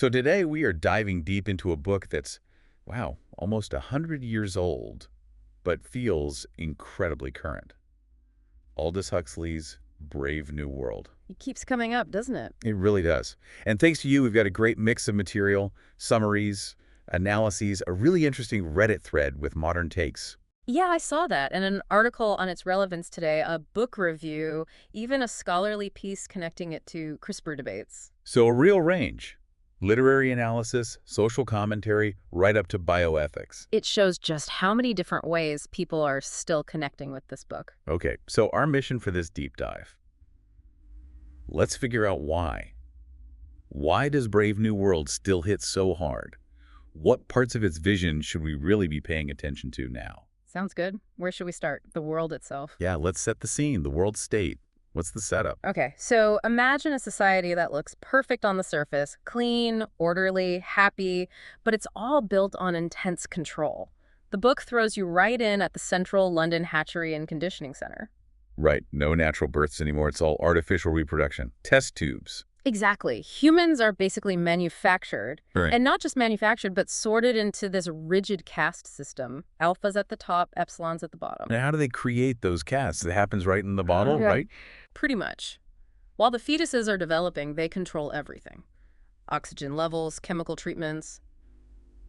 So today we are diving deep into a book that's, wow, almost 100 years old, but feels incredibly current. Aldous Huxley's Brave New World. It keeps coming up, doesn't it? It really does. And thanks to you, we've got a great mix of material, summaries, analyses, a really interesting Reddit thread with modern takes. Yeah, I saw that. And an article on its relevance today, a book review, even a scholarly piece connecting it to CRISPR debates. So a real range. Literary analysis, social commentary, right up to bioethics. It shows just how many different ways people are still connecting with this book. Okay, so our mission for this deep dive. Let's figure out why. Why does Brave New World still hit so hard? What parts of its vision should we really be paying attention to now? Sounds good. Where should we start? The world itself. Yeah, let's set the scene, the world state. What's the setup? Okay, so imagine a society that looks perfect on the surface, clean, orderly, happy, but it's all built on intense control. The book throws you right in at the central London hatchery and conditioning center. Right, no natural births anymore. It's all artificial reproduction. Test tubes. Exactly. Humans are basically manufactured, Right. and not just manufactured, but sorted into this rigid caste system. Alphas at the top, epsilons at the bottom. Now, how do they create those casts? It happens right in the bottle, Yeah. right? Pretty much. While the fetuses are developing, they control everything. Oxygen levels, chemical treatments.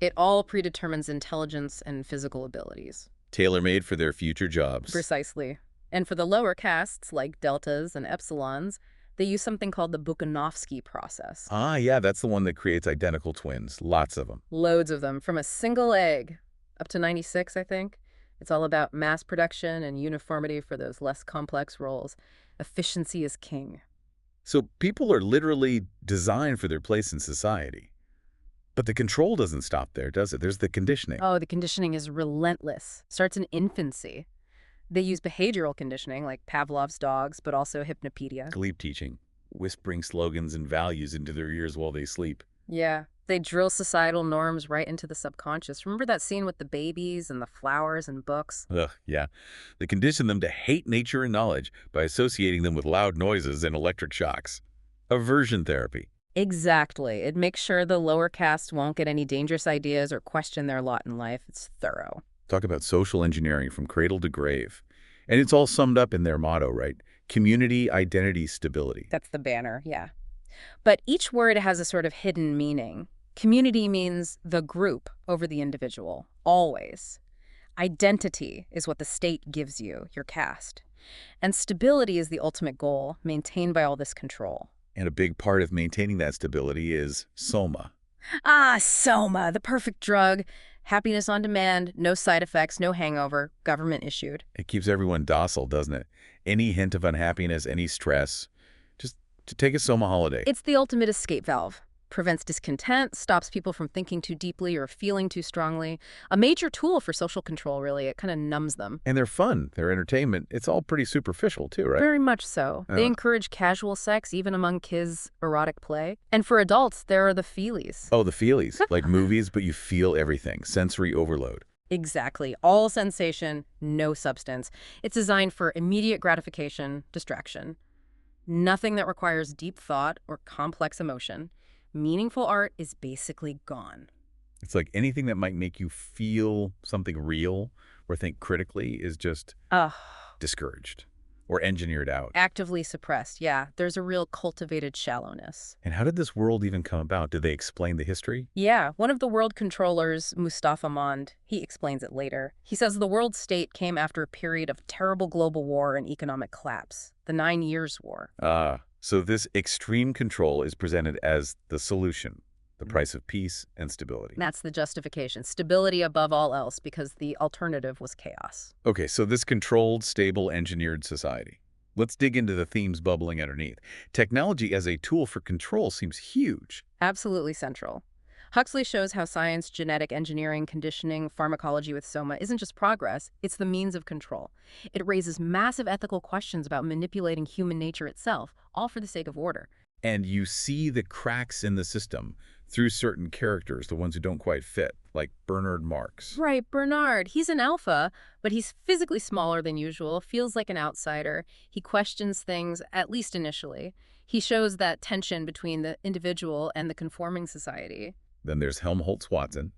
It all predetermines intelligence and physical abilities. Tailor-made for their future jobs. Precisely. And for the lower castes, like deltas and epsilons, they use something called the Buchanovsky process. Ah, yeah, that's the one that creates identical twins. Lots of them. Loads of them, from a single egg, up to 96, I think. It's all about mass production and uniformity for those less complex roles. Efficiency is king. So people are literally designed for their place in society. But the control doesn't stop there, does it? There's the conditioning. Oh, the conditioning is relentless. Starts in infancy. They use behavioral conditioning, like Pavlov's dogs, but also hypnopedia. Sleep teaching, whispering slogans and values into their ears while they sleep. Yeah, they drill societal norms right into the subconscious. Remember that scene with the babies and the flowers and books? Ugh, yeah. They condition them to hate nature and knowledge by associating them with loud noises and electric shocks. Aversion therapy. Exactly. It makes sure the lower caste won't get any dangerous ideas or question their lot in life. It's thorough. Talk about social engineering from cradle to grave. And it's all summed up in their motto, right? Community, identity, stability. That's the banner, yeah. But each word has a sort of hidden meaning. Community means the group over the individual, always. Identity is what the state gives you, your caste. And stability is the ultimate goal, maintained by all this control. And a big part of maintaining that stability is soma. Ah, Soma, the perfect drug. Happiness on demand, no side effects, no hangover, government issued. It keeps everyone docile, doesn't it? Any hint of unhappiness, any stress, just to take a soma holiday. It's the ultimate escape valve. Prevents discontent, stops people from thinking too deeply or feeling too strongly. A major tool for social control, really. It kind of numbs them. And they're fun, their entertainment. It's all pretty superficial too, right? Very much so. They encourage casual sex, even among kids' erotic play. And for adults, there are the feelies. Oh, the feelies, like movies, but you feel everything. Sensory overload. Exactly. All sensation, no substance. It's designed for immediate gratification, distraction. Nothing that requires deep thought or complex emotion. Meaningful art is basically gone. It's like anything that might make you feel something real or think critically is just discouraged or engineered out. Actively suppressed, yeah. There's a real cultivated shallowness. And how did this world even come about? Did they explain the history? Yeah, one of the world controllers, Mustafa Mond, he explains it later. He says the world state came after a period of terrible global war and economic collapse, the 9 Years' War. So this extreme control is presented as the solution, the price of peace and stability. That's the justification. Stability above all else, because the alternative was chaos. Okay, so this controlled, stable, engineered society. Let's dig into the themes bubbling underneath. Technology as a tool for control seems huge. Absolutely central. Huxley shows how science, genetic engineering, conditioning, pharmacology with soma isn't just progress, it's the means of control. It raises massive ethical questions about manipulating human nature itself, all for the sake of order. And you see the cracks in the system through certain characters, the ones who don't quite fit, like Bernard Marx. Right, Bernard. He's an alpha, but he's physically smaller than usual, feels like an outsider. He questions things, at least initially. He shows that tension between the individual and the conforming society. Then there's Helmholtz Watson.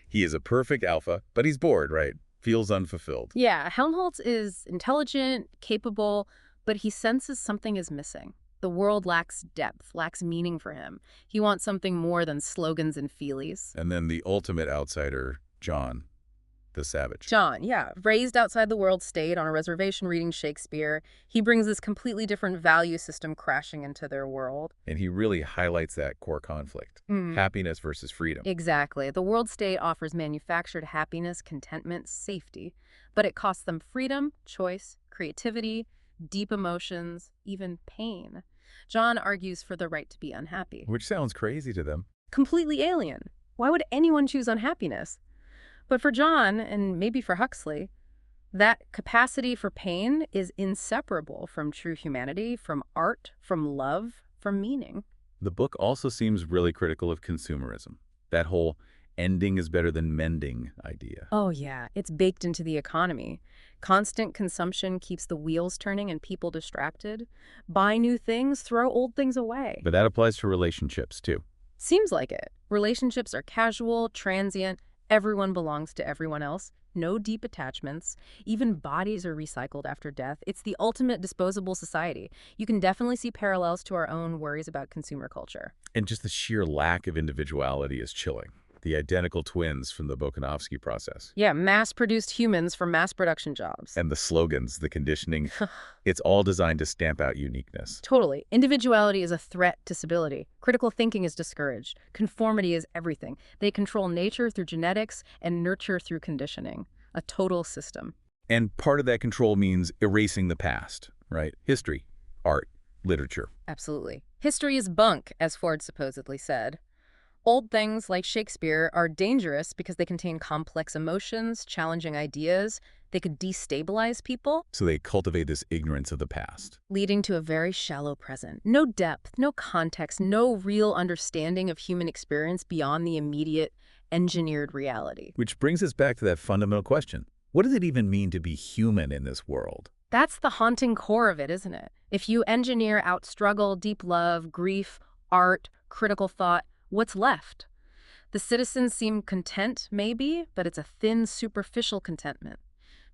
He is a perfect alpha, but he's bored, right? Feels unfulfilled. Yeah, Helmholtz is intelligent, capable, but he senses something is missing. The world lacks depth, lacks meaning for him. He wants something more than slogans and feelies. And then the ultimate outsider, John, the savage. John, yeah, raised outside the world state on a reservation reading Shakespeare, he brings this completely different value system crashing into their world. And he really highlights that core conflict, happiness versus freedom. Exactly. The world state offers manufactured happiness, contentment, safety, but it costs them freedom, choice, creativity, deep emotions, even pain. John argues for the right to be unhappy. Which sounds crazy to them. Completely alien. Why would anyone choose unhappiness? But for John, and maybe for Huxley, that capacity for pain is inseparable from true humanity, from art, from love, from meaning. The book also seems really critical of consumerism. That whole ending is better than mending idea. Oh yeah, it's baked into the economy. Constant consumption keeps the wheels turning and people distracted. Buy new things, throw old things away. But that applies to relationships, too. Seems like it. Relationships are casual, transient, everyone belongs to everyone else. No deep attachments. Even bodies are recycled after death. It's the ultimate disposable society. You can definitely see parallels to our own worries about consumer culture. And just the sheer lack of individuality is chilling. The identical twins from the Bokanovsky process. Yeah, mass-produced humans for mass production jobs. And the slogans, the conditioning, it's all designed to stamp out uniqueness. Totally. Individuality is a threat to stability. Critical thinking is discouraged. Conformity is everything. They control nature through genetics and nurture through conditioning. A total system. And part of that control means erasing the past, right? History, art, literature. Absolutely. History is bunk, as Ford supposedly said. Old things like Shakespeare are dangerous because they contain complex emotions, challenging ideas. They could destabilize people. So they cultivate this ignorance of the past. Leading to a very shallow present. No depth, no context, no real understanding of human experience beyond the immediate engineered reality. Which brings us back to that fundamental question. What does it even mean to be human in this world? That's the haunting core of it, isn't it? If you engineer out struggle, deep love, grief, art, critical thought, what's left? The citizens seem content, maybe, but it's a thin, superficial contentment.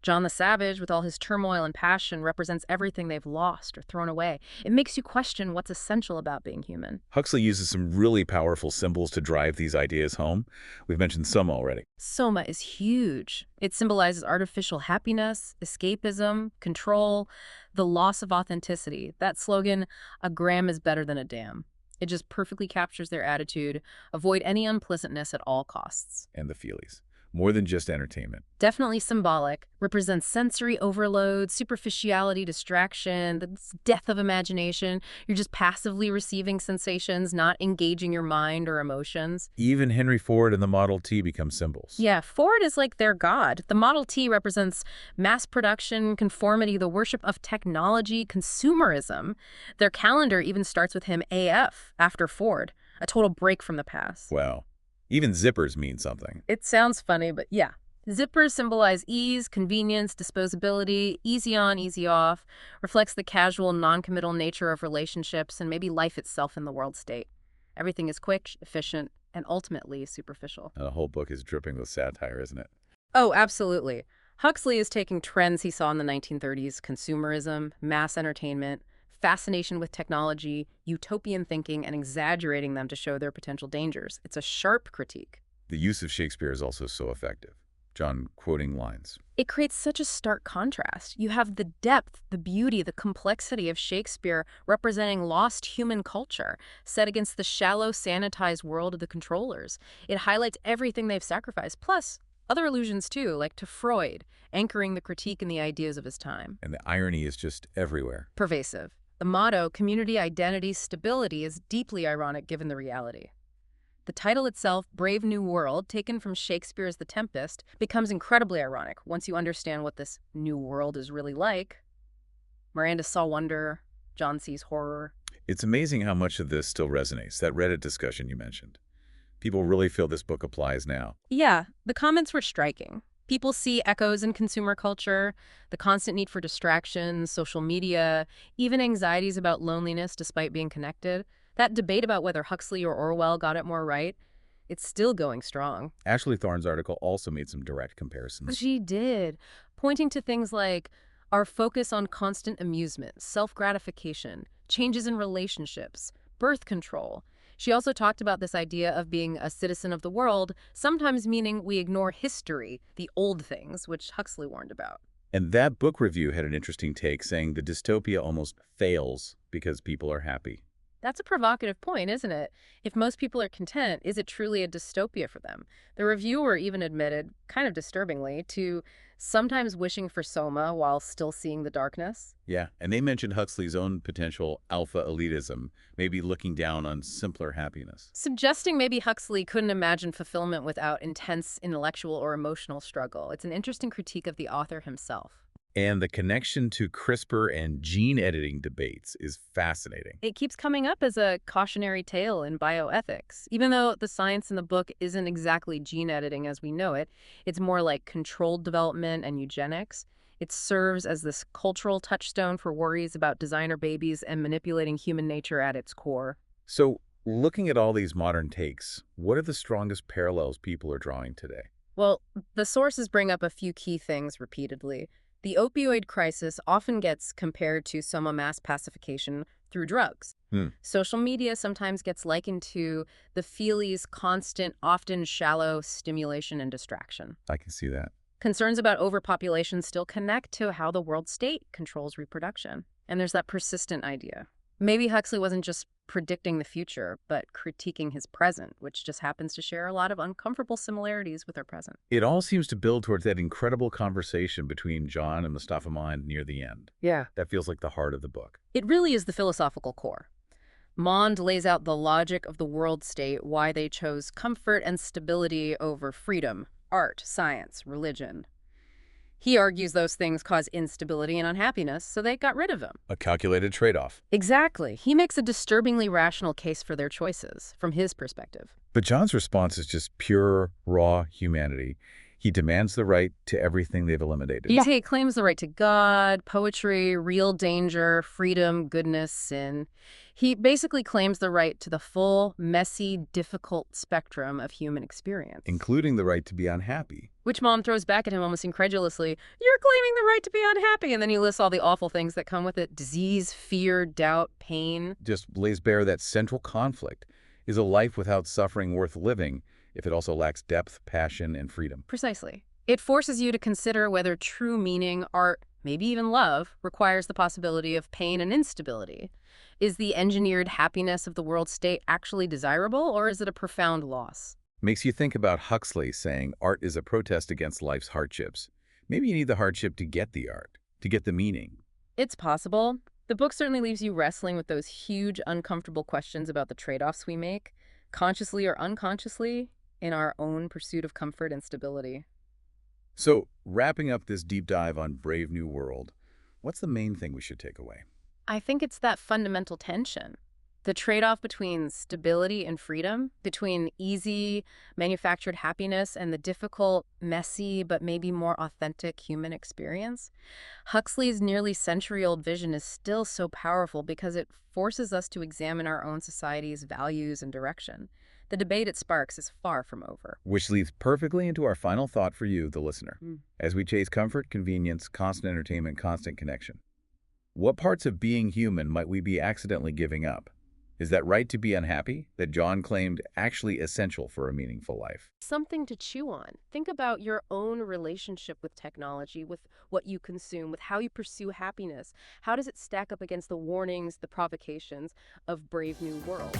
John the Savage, with all his turmoil and passion, represents everything they've lost or thrown away. It makes you question what's essential about being human. Huxley uses some really powerful symbols to drive these ideas home. We've mentioned some already. Soma is huge. It symbolizes artificial happiness, escapism, control, the loss of authenticity. That slogan, "A gram is better than a dam." It just perfectly captures their attitude. Avoid any unpleasantness at all costs. And the feelies. More than just entertainment. Definitely symbolic. Represents sensory overload, superficiality, distraction, the death of imagination. You're just passively receiving sensations, not engaging your mind or emotions. Even Henry Ford and the Model T become symbols. Yeah, Ford is like their god. The Model T represents mass production, conformity, the worship of technology, consumerism. Their calendar even starts with him AF, after Ford. A total break from the past. Wow. Even zippers mean something. It sounds funny, but yeah. Zippers symbolize ease, convenience, disposability, easy on, easy off, reflects the casual, non-committal nature of relationships and maybe life itself in the world state. Everything is quick, efficient, and ultimately superficial. And the whole book is dripping with satire, isn't it? Oh, absolutely. Huxley is taking trends he saw in the 1930s, consumerism, mass entertainment, fascination with technology, utopian thinking, and exaggerating them to show their potential dangers. It's a sharp critique. The use of Shakespeare is also so effective. John quoting lines. It creates such a stark contrast. You have the depth, the beauty, the complexity of Shakespeare representing lost human culture, set against the shallow, sanitized world of the controllers. It highlights everything they've sacrificed, plus other allusions too, like to Freud, anchoring the critique in the ideas of his time. And the irony is just everywhere. Pervasive. The motto, community, identity, stability, is deeply ironic given the reality. The title itself, Brave New World, taken from Shakespeare's The Tempest, becomes incredibly ironic once you understand what this new world is really like. Miranda saw wonder, John sees horror. It's amazing how much of this still resonates, that Reddit discussion you mentioned. People really feel this book applies now. Yeah, the comments were striking. People see echoes in consumer culture, the constant need for distractions, social media, even anxieties about loneliness despite being connected. That debate about whether Huxley or Orwell got it more right, it's still going strong. Ashley Thorne's article also made some direct comparisons. She did, pointing to things like our focus on constant amusement, self-gratification, changes in relationships, birth control. She also talked about this idea of being a citizen of the world, sometimes meaning we ignore history, the old things, which Huxley warned about. And that book review had an interesting take, saying the dystopia almost fails because people are happy. That's a provocative point, isn't it? If most people are content, is it truly a dystopia for them? The reviewer even admitted, kind of disturbingly, to sometimes wishing for Soma while still seeing the darkness. Yeah, and they mentioned Huxley's own potential alpha elitism, maybe looking down on simpler happiness. Suggesting maybe Huxley couldn't imagine fulfillment without intense intellectual or emotional struggle. It's an interesting critique of the author himself. And the connection to CRISPR and gene editing debates is fascinating. It keeps coming up as a cautionary tale in bioethics. Even though the science in the book isn't exactly gene editing as we know it, it's more like controlled development and eugenics. It serves as this cultural touchstone for worries about designer babies and manipulating human nature at its core. So, looking at all these modern takes, what are the strongest parallels people are drawing today? Well, the sources bring up a few key things repeatedly. The opioid crisis often gets compared to soma mass pacification through drugs. Social media sometimes gets likened to the feelies' constant, often shallow stimulation and distraction. I can see that. Concerns about overpopulation still connect to how the world state controls reproduction. And there's that persistent idea. Maybe Huxley wasn't just predicting the future, but critiquing his present, which just happens to share a lot of uncomfortable similarities with our present. It all seems to build towards that incredible conversation between John and Mustafa Mond near the end. Yeah. That feels like the heart of the book. It really is the philosophical core. Mond lays out the logic of the world state, why they chose comfort and stability over freedom, art, science, religion. He argues those things cause instability and unhappiness, so they got rid of them. A calculated trade-off. Exactly. He makes a disturbingly rational case for their choices, from his perspective. But John's response is just pure, raw humanity. He demands the right to everything they've eliminated. Yeah. He claims the right to God, poetry, real danger, freedom, goodness, sin. He basically claims the right to the full, messy, difficult spectrum of human experience. Including the right to be unhappy. Which Mom throws back at him almost incredulously. You're claiming the right to be unhappy. And then he lists all the awful things that come with it. Disease, fear, doubt, pain. Just lays bare that central conflict. Is a life without suffering worth living if it also lacks depth, passion, and freedom? Precisely. It forces you to consider whether true meaning, art, maybe even love, requires the possibility of pain and instability. Is the engineered happiness of the world state actually desirable, or is it a profound loss? Makes you think about Huxley saying art is a protest against life's hardships. Maybe you need the hardship to get the art, to get the meaning. It's possible. The book certainly leaves you wrestling with those huge, uncomfortable questions about the trade-offs we make, consciously or unconsciously, in our own pursuit of comfort and stability. So, wrapping up this deep dive on Brave New World, what's the main thing we should take away? I think it's that fundamental tension. The trade-off between stability and freedom, between easy, manufactured happiness and the difficult, messy, but maybe more authentic human experience. Huxley's nearly century-old vision is still so powerful because it forces us to examine our own society's values and direction. The debate it sparks is far from over. Which leads perfectly into our final thought for you, the listener. As we chase comfort, convenience, constant entertainment, constant connection. What parts of being human might we be accidentally giving up? Is that right to be unhappy that John claimed actually essential for a meaningful life? Something to chew on. Think about your own relationship with technology, with what you consume, with how you pursue happiness. How does it stack up against the warnings, the provocations of Brave New World?